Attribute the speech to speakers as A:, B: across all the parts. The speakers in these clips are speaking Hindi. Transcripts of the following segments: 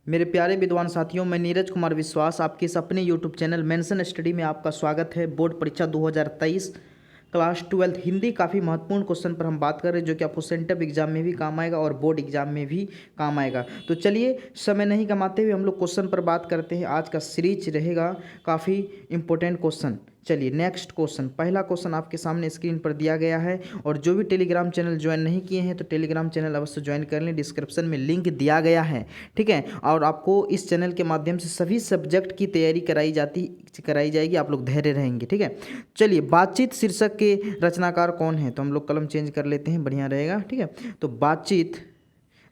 A: मेरे प्यारे विद्वान साथियों, मैं नीरज कुमार विश्वास आपके इस अपने यूट्यूब चैनल मेंशन स्टडी में आपका स्वागत है। बोर्ड परीक्षा 2023 क्लास 12 हिंदी काफ़ी महत्वपूर्ण क्वेश्चन पर हम बात कर रहे हैं, जो कि आपको सेंटअप एग्जाम में भी काम आएगा और बोर्ड एग्जाम में भी काम आएगा। तो चलिए समय नहीं गंवाते हुए हम लोग क्वेश्चन पर बात करते हैं। आज का सीरीज रहेगा काफ़ी इंपॉर्टेंट क्वेश्चन। चलिए नेक्स्ट क्वेश्चन, पहला क्वेश्चन आपके सामने स्क्रीन पर दिया गया है। और जो भी टेलीग्राम चैनल ज्वाइन नहीं किए हैं तो टेलीग्राम चैनल अवश्य ज्वाइन कर लें, डिस्क्रिप्शन में लिंक दिया गया है, ठीक है। और आपको इस चैनल के माध्यम से सभी सब्जेक्ट की तैयारी कराई जाएगी, आप लोग धैर्य रहेंगे, ठीक है। चलिए, बातचीत शीर्षक के रचनाकार कौन है, तो हम लोग कलम चेंज कर लेते हैं, बढ़िया रहेगा, ठीक है। तो बातचीत,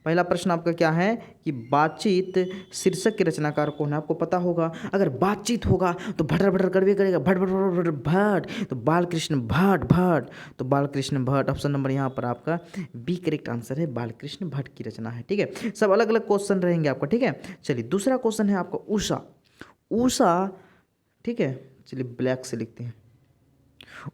A: पहला प्रश्न आपका क्या है कि बातचीत शीर्षक के रचनाकार कौन है। आपको पता होगा, अगर बातचीत होगा तो भटर भटर करवे करेगा, भट भट भट भट भट, तो बालकृष्ण भट्ट भट्ट, तो बालकृष्ण भट्ट। ऑप्शन नंबर यहाँ पर आपका बी करेक्ट आंसर है, बालकृष्ण भट्ट की रचना है, ठीक है। सब अलग अलग क्वेश्चन रहेंगे आपका, ठीक है। चलिए दूसरा क्वेश्चन है आपका उषा। उषा, ठीक है। चलिए ब्लैक से लिखते हैं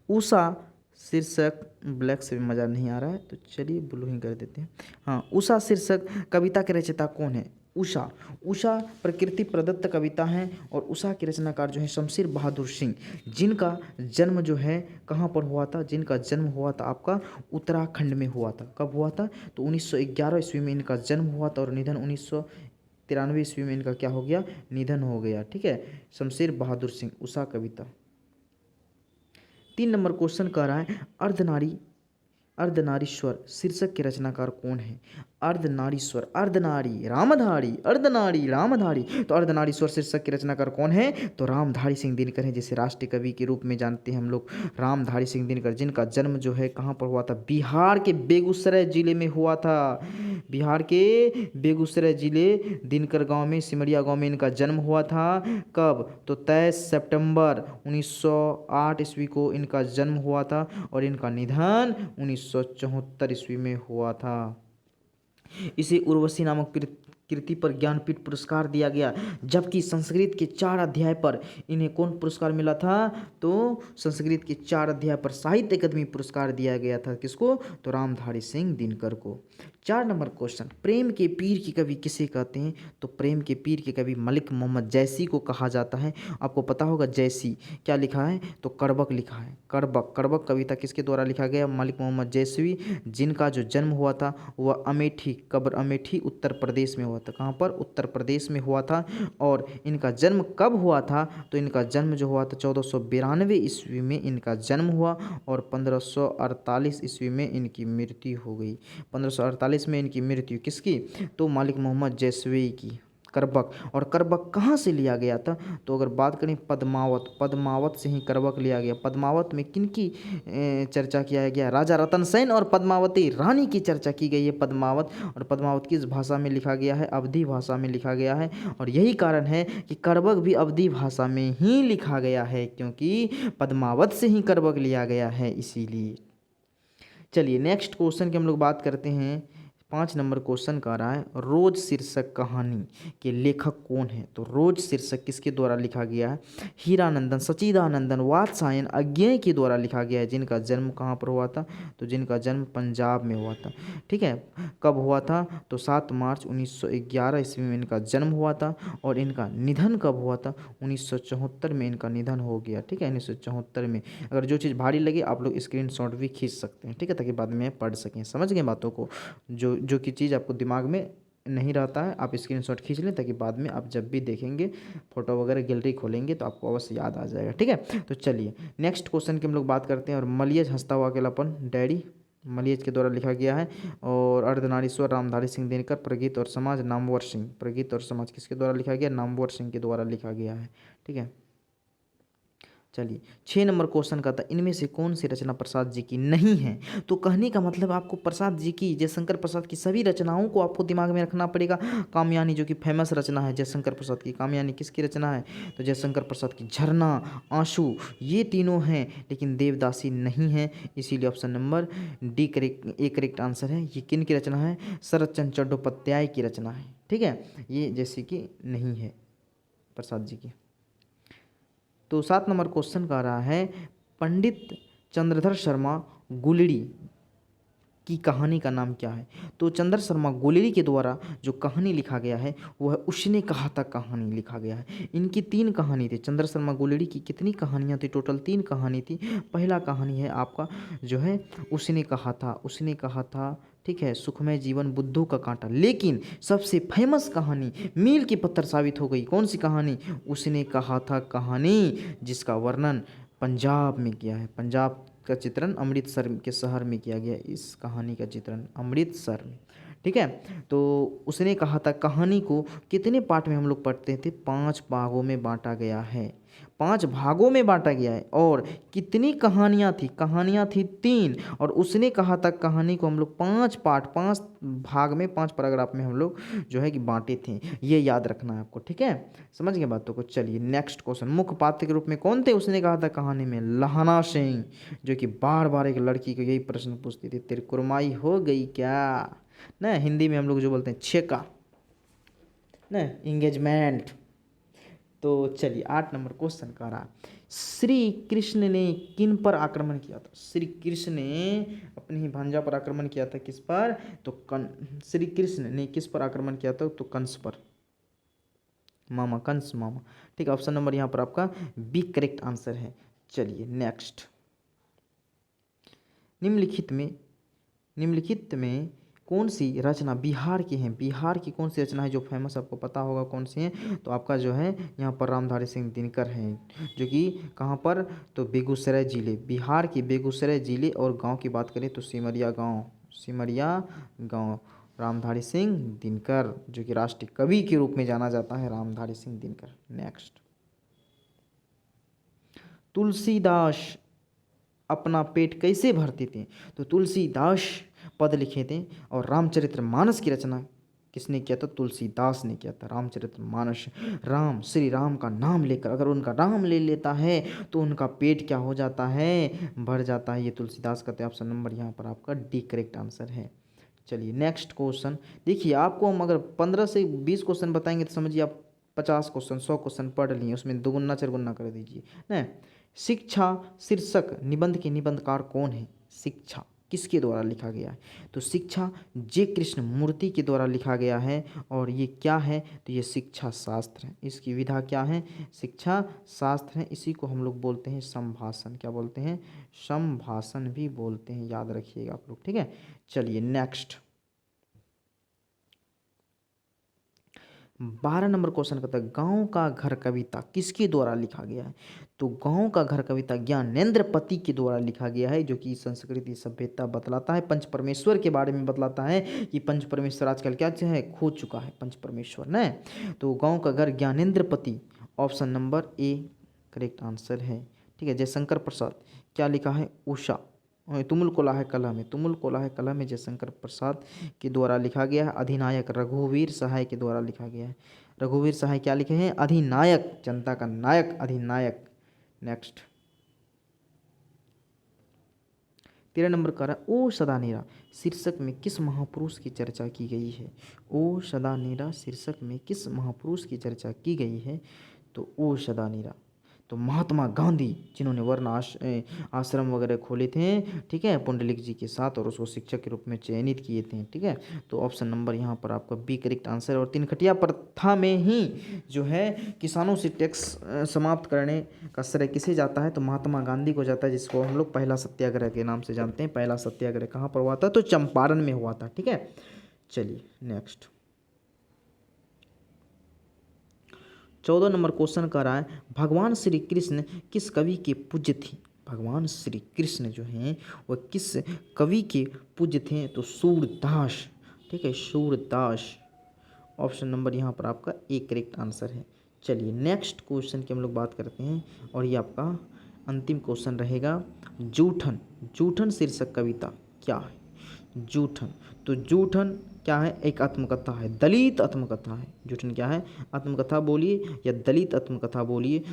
A: उषा शीर्षक, ब्लैक से भी मज़ा नहीं आ रहा है तो चलिए ब्लू ही कर देते हैं। हाँ, उषा शीर्षक कविता के रचयिता कौन है। उषा, उषा प्रकृति प्रदत्त कविता है और उषा के रचनाकार जो है शमशेर बहादुर सिंह, जिनका जन्म जो है कहाँ पर हुआ था, जिनका जन्म हुआ था आपका उत्तराखंड में हुआ था। कब हुआ था, तो 1911 ईस्वी में इनका जन्म हुआ था और निधन 1993 ईस्वी में इनका क्या हो गया, निधन हो गया, ठीक है। शमशेर बहादुर सिंह, उषा कविता। 3 नंबर क्वेश्चन कह रहा है अर्धनारीश्वर शीर्षक के रचनाकार कौन है। अर्धनारीश्वर, अर्धनारी रामधारी, अर्धनारी रामधारी, तो अर्धनारीश्वर शीर्षक के रचनाकार कौन है, तो रामधारी सिंह दिनकर है, जिसे राष्ट्रीय कवि के रूप में जानते हैं हम लोग। रामधारी सिंह दिनकर, जिनका जन्म जो है कहाँ पर हुआ था, बिहार के बेगूसराय जिले में हुआ था। बिहार के बेगूसराय जिले दिनकर गांव में, सिमरिया गांव में इनका जन्म हुआ था। कब, तो 23 सितंबर 1908 ईस्वी को इनका जन्म हुआ था और इनका निधन 1974 ईस्वी में हुआ था। इसे उर्वशी नामक कृति पर ज्ञानपीठ पुरस्कार दिया गया, जबकि संस्कृत के 4 अध्याय पर इन्हें कौन पुरस्कार मिला था, तो संस्कृत के 4 अध्याय पर साहित्य अकादमी पुरस्कार दिया गया था। किसको, तो रामधारी सिंह दिनकर को। 4 नंबर क्वेश्चन, प्रेम के पीर की कवि किसे कहते हैं, तो प्रेम के पीर के कवि मलिक मोहम्मद जैसी को कहा जाता है। आपको पता होगा जैसी क्या लिखा है, तो करबक लिखा है, करबक। करबक कविता किसके द्वारा लिखा गया, मलिक मोहम्मद जैसवी, जिनका जो जन्म हुआ था वह अमेठी, कब्र अमेठी उत्तर प्रदेश में हुआ था। कहाँ पर, उत्तर प्रदेश में हुआ था। और इनका जन्म कब हुआ था, तो इनका जन्म जो हुआ था 1492 ईस्वी में इनका जन्म हुआ और 1548 ईस्वी में इनकी मृत्यु हो गई। 1548 में इनकी मृत्यु किसकी, तो मलिक मोहम्मद जैसवी की। करबक, और करबक कहाँ से लिया गया था, तो अगर बात करें पद्मावत, पद्मावत से ही करबक लिया गया। पद्मावत में किनकी चर्चा किया गया, राजा रतन सेन और पद्मावती रानी की चर्चा की गई है पद्मावत। और पद्मावत किस भाषा में लिखा गया है, अवधी भाषा में लिखा गया है। और यही कारण है कि करबक भी अवधी भाषा में ही लिखा गया है, क्योंकि पद्मावत से ही करबक लिया गया है, इसीलिए। चलिए नेक्स्ट क्वेश्चन की हम लोग बात करते हैं। 5 नंबर क्वेश्चन का रहा है रोज शीर्षक कहानी के लेखक कौन है, तो रोज शीर्षक किसके द्वारा लिखा गया है, हीरानंदन, सच्चिदानंदन, वात्सायन अज्ञेय के द्वारा लिखा गया है। जिनका जन्म कहाँ पर हुआ था, तो जिनका जन्म पंजाब में हुआ था, ठीक है। कब हुआ था, तो 7 मार्च 1911 ईस्वी में इनका जन्म हुआ था और इनका निधन कब हुआ था, 1974 में इनका निधन हो गया, ठीक है। 1974 में। अगर जो चीज़ भारी लगे आप लोग स्क्रीनशॉट भी खींच सकते हैं, ठीक है, ताकि बाद में पढ़ सकें। समझ गए बातों को, जो की चीज़ आपको दिमाग में नहीं रहता है आप स्क्रीनशॉट खींच लें, ताकि बाद में आप जब भी देखेंगे फोटो वगैरह गैलरी खोलेंगे तो आपको अवश्य याद आ जाएगा, ठीक है। तो चलिए नेक्स्ट क्वेश्चन की हम लोग बात करते हैं। और मलियज हंसता हुआ अकेलापन, डैडी मलियज के द्वारा लिखा गया है। और अर्धनारीश्वर रामधारी सिंह दिनकर, प्रगीत और समाज नामवर सिंह, प्रगीत और समाज किसके द्वारा लिखा गया, नामवर सिंह के द्वारा लिखा गया है, ठीक है। चलिए 6 नंबर क्वेश्चन का था इनमें से कौन सी रचना प्रसाद जी की नहीं है, तो कहने का मतलब आपको प्रसाद जी की, जयशंकर प्रसाद की सभी रचनाओं को आपको दिमाग में रखना पड़ेगा। कामयानी जो कि फेमस रचना है जयशंकर प्रसाद की, कामयानी किसकी रचना है, तो जयशंकर प्रसाद की। झरना, आंसू, ये तीनों हैं, लेकिन देवदासी नहीं है, इसीलिए option number D correct answer है। ये किन की रचना है, शरत चंद्र चट्टोपाध्याय की रचना है, ठीक है। ये जैसे कि नहीं है प्रसाद जी की। तो 7 नंबर क्वेश्चन का रहा है पंडित चंद्रधर शर्मा गुलड़ी की कहानी का नाम क्या है? तो चंद्र शर्मा गोलेरी के द्वारा जो कहानी लिखा गया है वह उसने कहा था कहानी लिखा गया है। इनकी 3 कहानी थी। चंद्र शर्मा गोलेरी की कितनी कहानियाँ थी? टोटल 3 कहानी थी। पहला कहानी है आपका जो है उसने कहा था, ठीक है, सुखमय जीवन, बुद्धू का कांटा। लेकिन सबसे फेमस कहानी मील के पत्थर साबित हो गई। कौन सी कहानी? उसने कहा था कहानी, जिसका वर्णन पंजाब में किया है। पंजाब का चित्रण अमृतसर के शहर में किया गया। इस कहानी का चित्रण अमृतसर में, ठीक है। तो उसने कहा था कहानी को कितने पार्ट में हम लोग पढ़ते थे? 5 भागों में बांटा गया है। 5 भागों में बांटा गया है। और कितनी कहानियाँ थी? कहानियाँ थी 3। और उसने कहा था कहानी को हम लोग 5 पार्ट, 5 भाग में, 5 पैराग्राफ में हम लोग जो है कि बांटे थे। ये याद रखना है आपको, ठीक है। समझ गए बातों को? चलिए नेक्स्ट क्वेश्चन। मुख्य पात्र के रूप में कौन थे? उसने कहा था कहानी में लहाना सिंह, जो कि बार बार एक लड़की को यही प्रश्न पूछती थी, तेरी कुरमाई हो गई क्या? ना हिंदी में हम लोग जो बोलते हैं छेका, ना एंगेजमेंट। तो चलिए 8 नंबर क्वेश्चन का रहा, श्री कृष्ण ने किन पर आक्रमण किया था? श्री कृष्ण ने अपनी ही भांजा पर आक्रमण किया था। किस पर? तो श्री कृष्ण ने किस पर आक्रमण किया था? तो कंस पर, मामा, कंस मामा, ठीक है। ऑप्शन नंबर यहाँ पर आपका बी करेक्ट आंसर है। चलिए नेक्स्ट। निम्नलिखित में कौन सी रचना बिहार की है? बिहार की कौन सी रचना है जो फेमस, आपको पता होगा कौन सी है? तो आपका जो है यहाँ पर रामधारी सिंह दिनकर हैं, जो कि कहाँ पर? तो बेगूसराय जिले, बिहार की बेगूसराय जिले। और गांव की बात करें तो सिमरिया गांव। रामधारी सिंह दिनकर, जो कि राष्ट्रीय कवि के रूप में जाना जाता है, रामधारी सिंह दिनकर। नेक्स्ट। तुलसीदास अपना पेट कैसे भरते थे? तो तुलसीदास पद लिखे थे। और रामचरितमानस की रचना किसने किया था? तुलसीदास ने किया था। रामचरितमानस, राम, श्री राम का नाम लेकर अगर उनका नाम ले लेता है तो उनका पेट क्या हो जाता है? भर जाता है। ये तुलसीदास का ऑप्शन नंबर यहाँ पर आपका डी करेक्ट आंसर है। चलिए नेक्स्ट क्वेश्चन। देखिए आपको हम अगर 15 से 20 क्वेश्चन बताएंगे तो समझिए आप 50 क्वेश्चन, 100 क्वेश्चन पढ़ लिए, उसमें दुगुना चरगुना कर दीजिए ना। शिक्षा शीर्षक निबंध के निबंधकार कौन है? शिक्षा किसके द्वारा लिखा गया है? तो शिक्षा जे कृष्ण मूर्ति के द्वारा लिखा गया है। और ये क्या है? तो ये शिक्षा शास्त्र है। इसकी विधा क्या है? शिक्षा शास्त्र है। इसी को हम लोग बोलते हैं संभाषण। क्या बोलते हैं? संभाषण भी बोलते हैं, याद रखिएगा आप लोग, ठीक है। चलिए नेक्स्ट। 12 नंबर क्वेश्चन कहता है गांव का घर कविता किसके द्वारा लिखा गया है? तो गांव का घर कविता ज्ञानेंद्र पति के द्वारा लिखा गया है, जो कि संस्कृति सभ्यता बतलाता है, पंच परमेश्वर के बारे में बतलाता है कि पंच परमेश्वर आजकल क्या है? खो चुका है पंच परमेश्वर न। तो गांव का घर ज्ञानेंद्र पति, option number A correct answer है, ठीक है। जयशंकर प्रसाद क्या लिखा है? उषा तुमुल कोलाह कला में जयशंकर प्रसाद के द्वारा लिखा गया है। अधिनायक रघुवीर सहाय के द्वारा लिखा गया है। रघुवीर सहाय क्या लिखे हैं? अधिनायक, जनता का नायक, अधिनायक। नेक्स्ट। 13 नंबर का रहा ओ सदा नेरा शीर्षक में किस महापुरुष की चर्चा की गई है? ओ सदा नेरा शीर्षक में किस महापुरुष की चर्चा की गई है? तो ओ सदा नेरा तो महात्मा गांधी, जिन्होंने वर्ण आश्रम वगैरह खोले थे, ठीक है, पुंडलिक जी के साथ, और उसको शिक्षक के रूप में चयनित किए थे, ठीक है। तो ऑप्शन नंबर यहाँ पर आपका बी करेक्ट आंसर है। और तिनखटिया प्रथा में ही जो है किसानों से टैक्स समाप्त करने का श्रेय किसे जाता है? तो महात्मा गांधी को जाता है, जिसको हम लोग पहला सत्याग्रह के नाम से जानते हैं। पहला सत्याग्रह कहाँ पर हुआ था? तो चंपारण में हुआ था, ठीक है। चलिए नेक्स्ट। 14 नंबर क्वेश्चन कर रहा है भगवान श्री कृष्ण किस कवि के पूज्य थे? भगवान श्री कृष्ण जो हैं वह किस कवि के पूज्य थे? तो सूरदास, ठीक है, सूरदास। ऑप्शन नंबर यहाँ पर आपका ए करेक्ट आंसर है। चलिए नेक्स्ट क्वेश्चन की हम लोग बात करते हैं, और ये आपका अंतिम क्वेश्चन रहेगा। जूठन शीर्षक कविता क्या है? जूठन, तो जूठन क्या है? एक आत्मकथा है, दलित आत्मकथा है। जूठन क्या है? आत्मकथा बोलिए या दलित आत्मकथा बोलिए।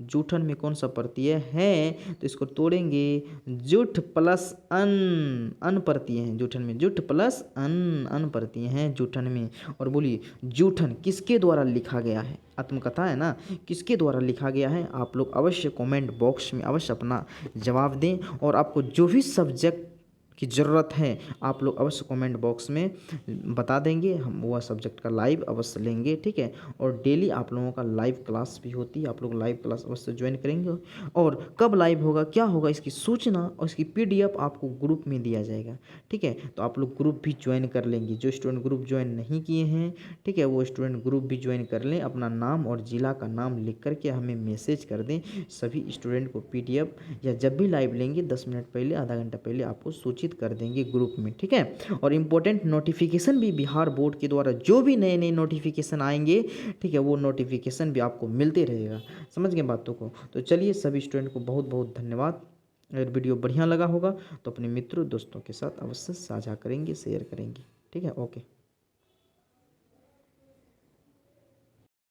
A: जूठन में कौन सा प्रत्यय है? तो इसको तोड़ेंगे, जुठ प्लस अन प्रत्यय हैं जूठन में। जुठ प्लस अन प्रत्यय हैं जूठन में। और बोलिए जूठन किसके द्वारा लिखा गया है? आत्मकथा है ना, किसके द्वारा लिखा गया है? आप लोग अवश्य कमेंट बॉक्स में अवश्य अपना जवाब दें। और आपको जो भी सब्जेक्ट की ज़रूरत है, आप लोग अवश्य कमेंट बॉक्स में बता देंगे, हम वह सब्जेक्ट का लाइव अवश्य लेंगे, ठीक है। और डेली आप लोगों का लाइव क्लास भी होती है, आप लोग लाइव क्लास अवश्य ज्वाइन करेंगे। और कब लाइव होगा, क्या होगा, इसकी सूचना और इसकी पीडीएफ आपको ग्रुप में दिया जाएगा, ठीक है। तो आप लोग ग्रुप भी ज्वाइन कर लेंगे, जो स्टूडेंट ग्रुप ज्वाइन नहीं किए हैं, ठीक है, वो स्टूडेंट ग्रुप भी ज्वाइन कर लें। अपना नाम और ज़िला का नाम लिख करके हमें मैसेज कर दें, सभी स्टूडेंट को पीडीएफ या जब भी लाइव लेंगे 10 मिनट पहले, आधा घंटा पहले आपको सूचित कर देंगे ग्रुप में, ठीक है। और इम्पोर्टेंट नोटिफिकेशन भी बिहार बोर्ड के द्वारा जो भी नए नए नोटिफिकेशन आएंगे, ठीक है, वो नोटिफिकेशन भी आपको मिलते रहेगा। समझ गए बातों को। तो चलिए सभी स्टूडेंट को बहुत बहुत धन्यवाद। अगर वीडियो बढ़िया लगा होगा तो अपने मित्रों दोस्तों के साथ अवश्य साझा करेंगे, शेयर करेंगे, ठीक है। ओके।